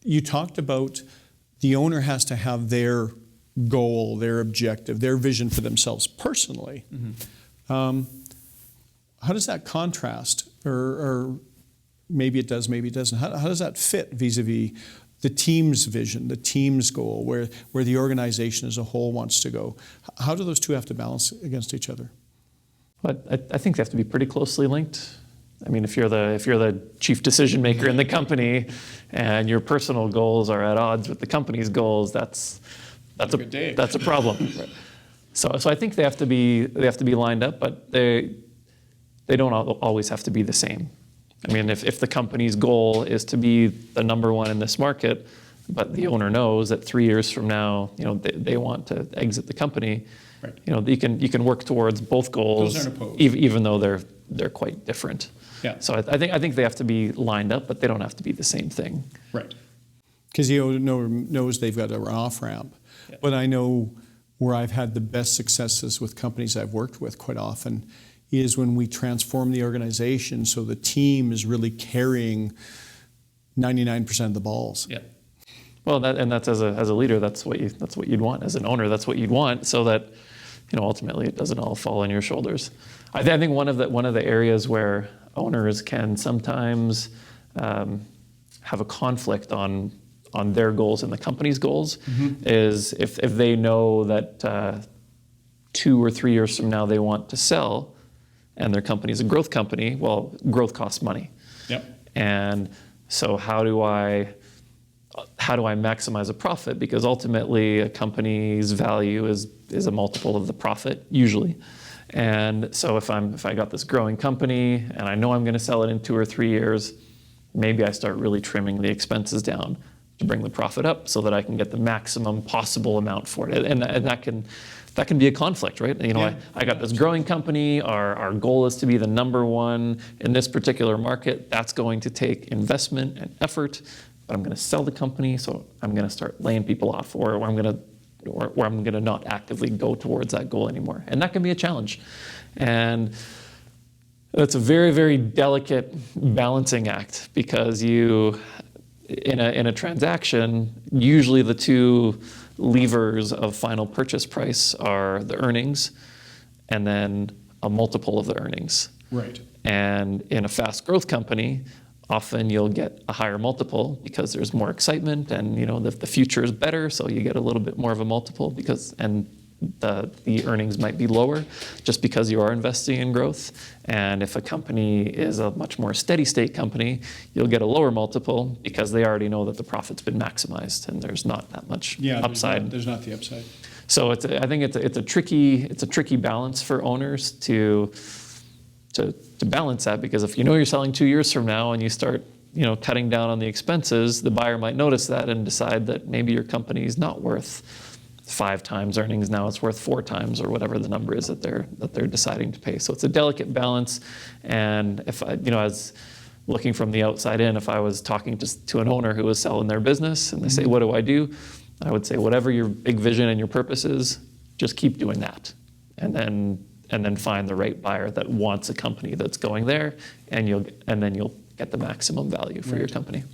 you talked about the owner has to have their goal, their objective, their vision for themselves personally. How does that contrast, or maybe it does, maybe it doesn't? How does that fit vis-a-vis the team's vision, the team's goal, where the organization as a whole wants to go? How do those two have to balance against each other? Well, I think they have to be pretty closely linked. I mean, if you're the chief decision maker in the company, and your personal goals are at odds with the company's goals, that's a problem. So I think they have to be lined up, but they don't always have to be the same. I mean, if the company's goal is to be the number one in this market, but the owner knows that 3 years from now, they want to exit the company, right. You can work towards both goals, those aren't opposed. even though they're quite different. Yeah. So I think they have to be lined up, but they don't have to be the same thing. Right. Because the owner knows they've got an off-ramp. Yeah. But I know where I've had the best successes with companies I've worked with quite often is when we transform the organization so the team is really carrying 99% of the balls. Yeah. Well, that's as a leader, that's what you'd want. As an owner, that's what you'd want, so that ultimately it doesn't all fall on your shoulders. I think one of the areas where owners can sometimes have a conflict on their goals and the company's goals is if they know that 2 or 3 years from now they want to sell, and their company is a growth company. Well, growth costs money. Yep. And so how do I maximize a profit? Because ultimately a company's value is a multiple of the profit usually. And so if I got this growing company and I know I'm going to sell it in 2 or 3 years, maybe I start really trimming the expenses down to bring the profit up so that I can get the maximum possible amount for it. And that can be a conflict, right? I got this growing company, our goal is to be the number one in this particular market. That's going to take investment and effort, but I'm going to sell the company, so I'm going to start laying people off, or I'm going to not actively go towards that goal anymore. And that can be a challenge. And that's a very, very delicate balancing act, because in a transaction, usually the two levers of final purchase price are the earnings and then a multiple of the earnings. Right. And in a fast growth company, often you'll get a higher multiple because there's more excitement and the future is better, so you get a little bit more of a multiple and the earnings might be lower just because you are investing in growth. And if a company is a much more steady state company, you'll get a lower multiple because they already know that the profit's been maximized and there's not that much upside. There's not the upside. So I think it's a tricky balance for owners to balance that, because if you're selling 2 years from now and you start cutting down on the expenses, the buyer might notice that and decide that maybe your company is not worth 5 times earnings, now it's worth 4 times, or whatever the number is that they're deciding to pay. So it's a delicate balance. And if as looking from the outside in, if I was talking to an owner who was selling their business and they say, "What do I do?" I would say, whatever your big vision and your purpose is, just keep doing that, and then find the right buyer that wants a company that's going there, and then you'll get the maximum value for your company.